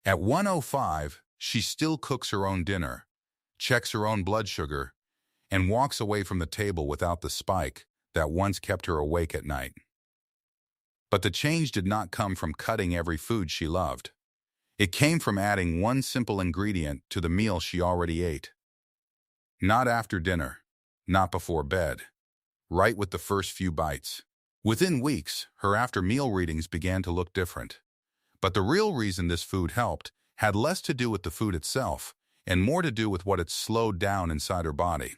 At 1:05, she still cooks her own dinner, checks her own blood sugar, and walks away from the table without the spike that once kept her awake at night. But the change did not come from cutting every food she loved. It came from adding one simple ingredient to the meal she already ate. Not after dinner, not before bed, right with the first few bites. Within weeks, her after-meal readings began to look different. But the real reason this food helped had less to do with the food itself and more to do with what it slowed down inside her body.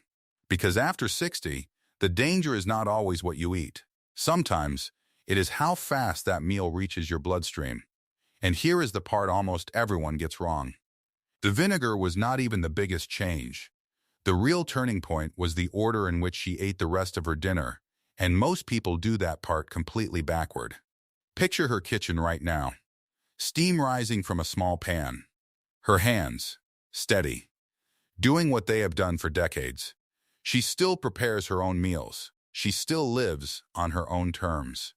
Because after 60, the danger is not always what you eat. Sometimes, it is how fast that meal reaches your bloodstream. And here is the part almost everyone gets wrong. The vinegar was not even the biggest change. The real turning point was the order in which she ate the rest of her dinner, and most people do that part completely backward. Picture her kitchen right now. Steam rising from a small pan. Her hands, steady, doing what they have done for decades. She still prepares her own meals. She still lives on her own terms.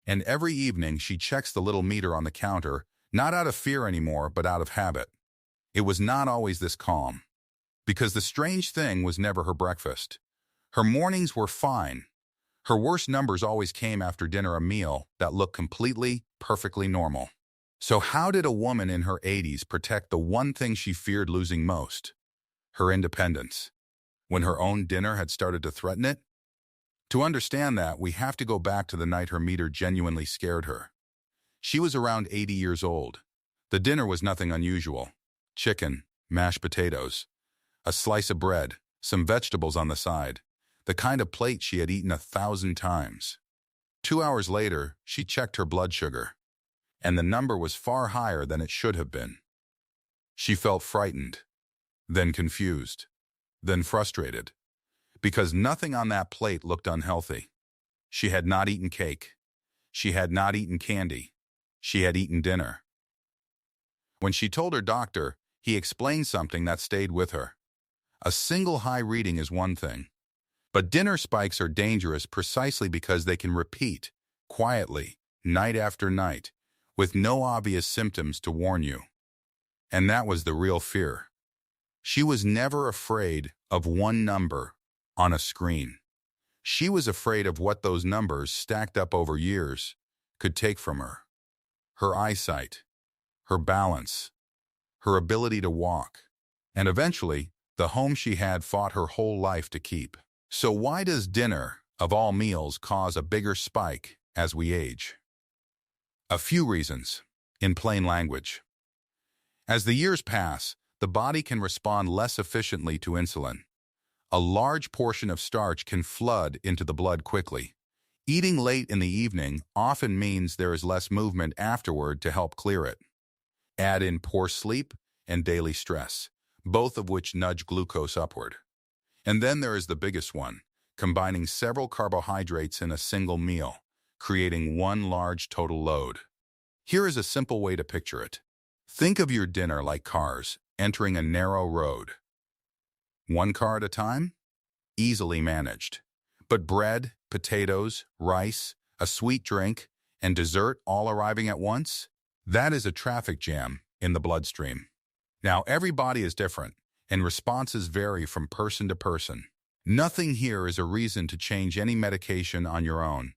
And every evening she checks the little meter on the counter, not out of fear anymore, but out of habit. It was not always this calm. Because the strange thing was never her breakfast. Her mornings were fine. Her worst numbers always came after dinner, a meal that looked completely, perfectly normal. So how did a woman in her 80s protect the one thing she feared losing most? Her independence. When her own dinner had started to threaten it? To understand that, we have to go back to the night her meter genuinely scared her. She was around 80 years old. The dinner was nothing unusual. Chicken, mashed potatoes, a slice of bread, some vegetables on the side, the kind of plate she had eaten 1,000 times. 2 hours later, she checked her blood sugar, and the number was far higher than it should have been. She felt frightened, then confused, then frustrated, because nothing on that plate looked unhealthy. She had not eaten cake. She had not eaten candy. She had eaten dinner. When she told her doctor, he explained something that stayed with her. A single high reading is one thing, but dinner spikes are dangerous precisely because they can repeat, quietly, night after night, with no obvious symptoms to warn you. And that was the real fear. She was never afraid of one number on a screen. She was afraid of what those numbers, stacked up over years, could take from her. Her eyesight, her balance, her ability to walk, and eventually, the home she had fought her whole life to keep. So why does dinner, of all meals, cause a bigger spike as we age? A few reasons, in plain language. As the years pass, the body can respond less efficiently to insulin. A large portion of starch can flood into the blood quickly. Eating late in the evening often means there is less movement afterward to help clear it. Add in poor sleep and daily stress, both of which nudge glucose upward. And then there is the biggest one, combining several carbohydrates in a single meal, creating one large total load. Here is a simple way to picture it. Think of your dinner like cars entering a narrow road. One car at a time? Easily managed. But bread, potatoes, rice, a sweet drink, and dessert all arriving at once? That is a traffic jam in the bloodstream. Now, every body is different, and responses vary from person to person. Nothing here is a reason to change any medication on your own.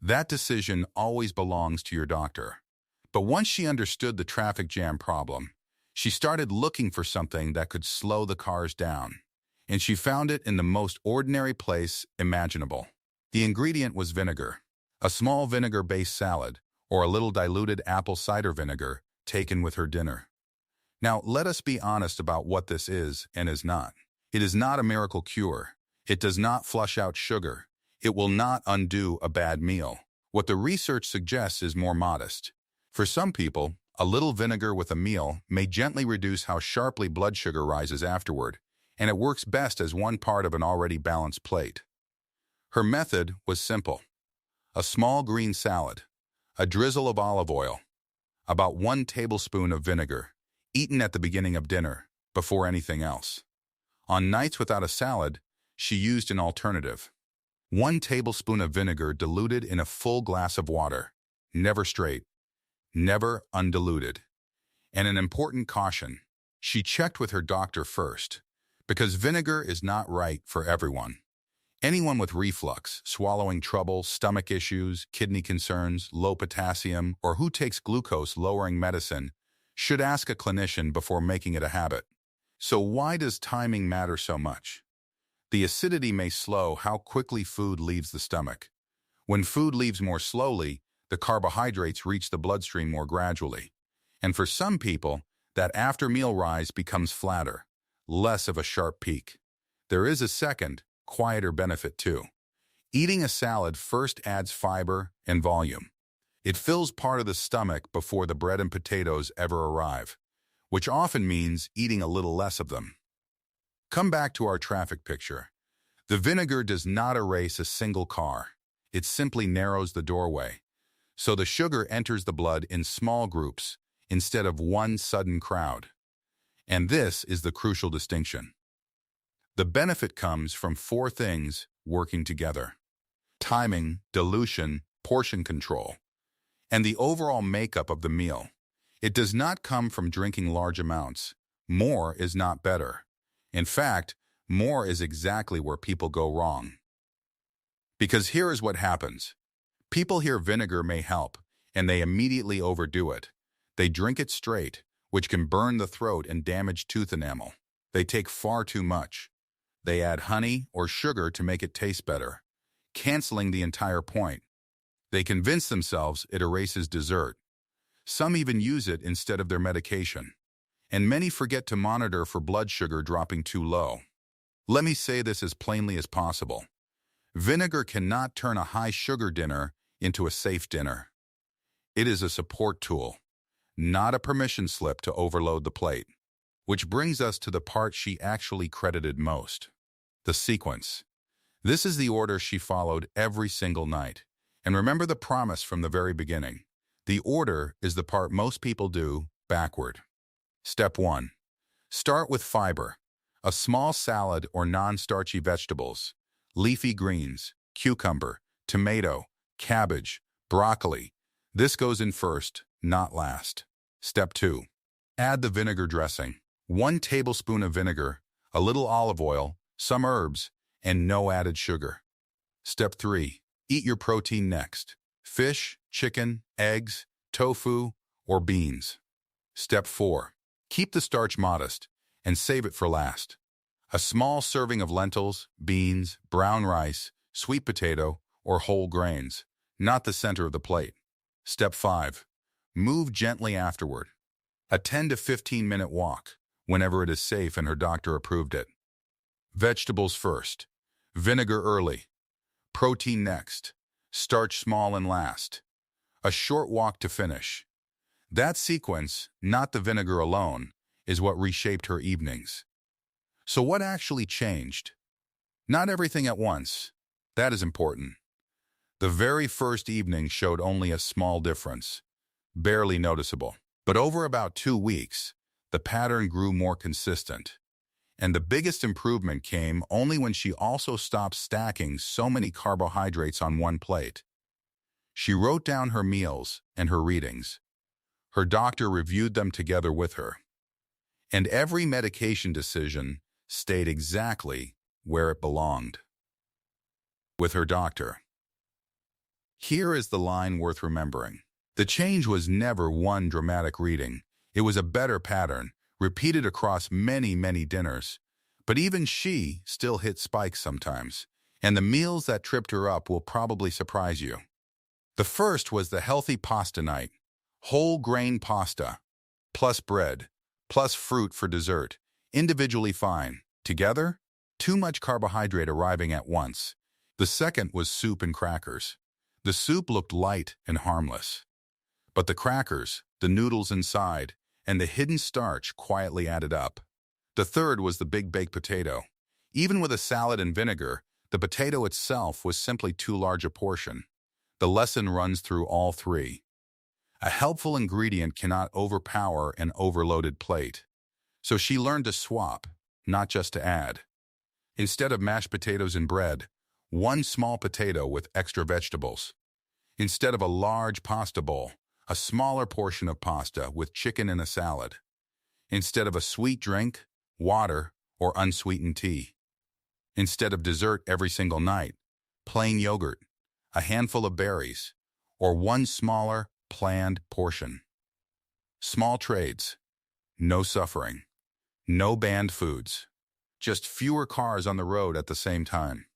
That decision always belongs to your doctor. But once she understood the traffic jam problem, she started looking for something that could slow the cars down. And she found it in the most ordinary place imaginable. The ingredient was vinegar, a small vinegar-based salad, or a little diluted apple cider vinegar taken with her dinner. Now, let us be honest about what this is and is not. It is not a miracle cure. It does not flush out sugar. It will not undo a bad meal. What the research suggests is more modest. For some people, a little vinegar with a meal may gently reduce how sharply blood sugar rises afterward, and it works best as one part of an already balanced plate. Her method was simple. A small green salad, a drizzle of olive oil, about 1 tablespoon of vinegar, eaten at the beginning of dinner, before anything else. On nights without a salad, she used an alternative. 1 tablespoon of vinegar diluted in a full glass of water, never straight, never undiluted. And an important caution, she checked with her doctor first, because vinegar is not right for everyone. Anyone with reflux, swallowing trouble, stomach issues, kidney concerns, low potassium, or who takes glucose-lowering medicine should ask a clinician before making it a habit. So why does timing matter so much? The acidity may slow how quickly food leaves the stomach. When food leaves more slowly, the carbohydrates reach the bloodstream more gradually. And for some people, that after-meal rise becomes flatter, less of a sharp peak. There is a second, quieter benefit too. Eating a salad first adds fiber and volume. It fills part of the stomach before the bread and potatoes ever arrive, which often means eating a little less of them. Come back to our traffic picture. The vinegar does not erase a single car. It simply narrows the doorway. So the sugar enters the blood in small groups instead of one sudden crowd. And this is the crucial distinction. The benefit comes from 4 things working together: timing, dilution, portion control, and the overall makeup of the meal. It does not come from drinking large amounts. More is not better. In fact, more is exactly where people go wrong. Because here is what happens. People hear vinegar may help, and they immediately overdo it. They drink it straight, which can burn the throat and damage tooth enamel. They take far too much. They add honey or sugar to make it taste better, canceling the entire point. They convince themselves it erases dessert. Some even use it instead of their medication. And many forget to monitor for blood sugar dropping too low. Let me say this as plainly as possible. Vinegar cannot turn a high-sugar dinner into a safe dinner. It is a support tool, not a permission slip to overload the plate. Which brings us to the part she actually credited most: the sequence. This is the order she followed every single night. And remember the promise from the very beginning. The order is the part most people do backward. Step 1. Start with fiber. A small salad or non-starchy vegetables, leafy greens, cucumber, tomato, cabbage, broccoli. This goes in first, not last. Step 2. Add the vinegar dressing. 1 tablespoon of vinegar, a little olive oil, some herbs, and no added sugar. Step 3. Eat your protein next. Fish, chicken, eggs, tofu, or beans. Step 4. Keep the starch modest and save it for last. A small serving of lentils, beans, brown rice, sweet potato, or whole grains, not the center of the plate. Step 5. Move gently afterward. A 10 to 15-minute walk, whenever it is safe and her doctor approved it. Vegetables first. Vinegar early. Protein next. Starch small and last. A short walk to finish. That sequence, not the vinegar alone, is what reshaped her evenings. So what actually changed? Not everything at once. That is important. The very first evening showed only a small difference, barely noticeable. But over about 2 weeks, the pattern grew more consistent. And the biggest improvement came only when she also stopped stacking so many carbohydrates on one plate. She wrote down her meals and her readings. Her doctor reviewed them together with her. And every medication decision stayed exactly where it belonged. With her doctor. Here is the line worth remembering. The change was never one dramatic reading. It was a better pattern, repeated across many, many dinners. But even she still hit spikes sometimes. And the meals that tripped her up will probably surprise you. The first was the healthy pasta night. Whole grain pasta, plus bread, plus fruit for dessert. Individually fine. Together, too much carbohydrate arriving at once. The second was soup and crackers. The soup looked light and harmless. But the crackers, the noodles inside, and the hidden starch quietly added up. The third was the big baked potato. Even with a salad and vinegar, the potato itself was simply too large a portion. The lesson runs through all 3. A helpful ingredient cannot overpower an overloaded plate. So she learned to swap, not just to add. Instead of mashed potatoes and bread, 1 small potato with extra vegetables. Instead of a large pasta bowl, a smaller portion of pasta with chicken and a salad, instead of a sweet drink, water, or unsweetened tea. Instead of dessert every single night, plain yogurt, a handful of berries, or one smaller, planned portion. Small trades, no suffering, no banned foods, just fewer cars on the road at the same time.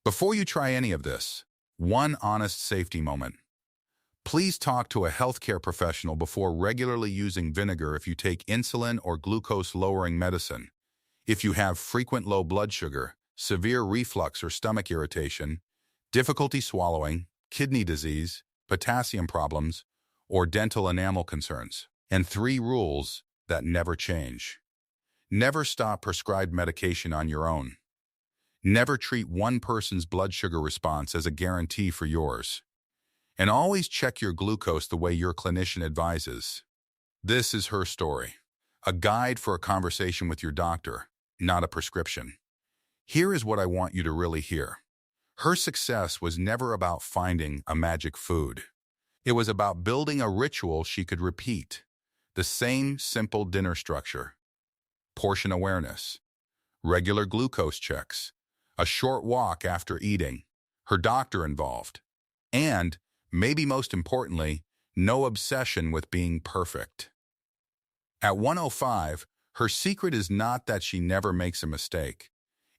Before you try any of this, one honest safety moment. Please talk to a healthcare professional before regularly using vinegar if you take insulin or glucose-lowering medicine, if you have frequent low blood sugar, severe reflux or stomach irritation, difficulty swallowing, kidney disease, potassium problems, or dental enamel concerns. And 3 rules that never change. Never stop prescribed medication on your own. Never treat one person's blood sugar response as a guarantee for yours. And always check your glucose the way your clinician advises. This is her story. A guide for a conversation with your doctor, not a prescription. Here is what I want you to really hear. Her success was never about finding a magic food. It was about building a ritual she could repeat. The same simple dinner structure. Portion awareness. Regular glucose checks. A short walk after eating. Her doctor involved. And, maybe most importantly, no obsession with being perfect. At 105, her secret is not that she never makes a mistake.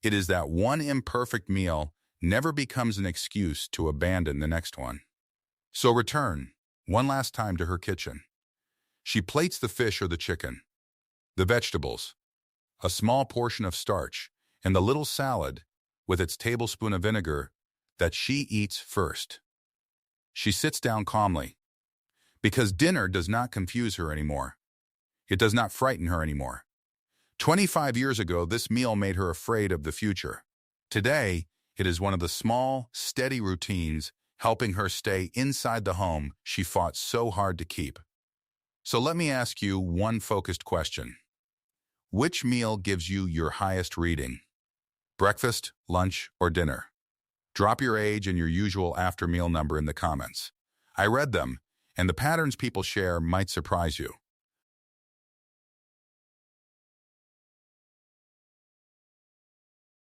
It is that one imperfect meal never becomes an excuse to abandon the next one. So return, one last time, to her kitchen. She plates the fish or the chicken, the vegetables, a small portion of starch, and the little salad with its tablespoon of vinegar that she eats first. She sits down calmly, because dinner does not confuse her anymore. It does not frighten her anymore. 25 years ago, this meal made her afraid of the future. Today, it is one of the small, steady routines helping her stay inside the home she fought so hard to keep. So let me ask you one focused question. Which meal gives you your highest reading? Breakfast, lunch, or dinner? Drop your age and your usual after-meal number in the comments. I read them, and the patterns people share might surprise you.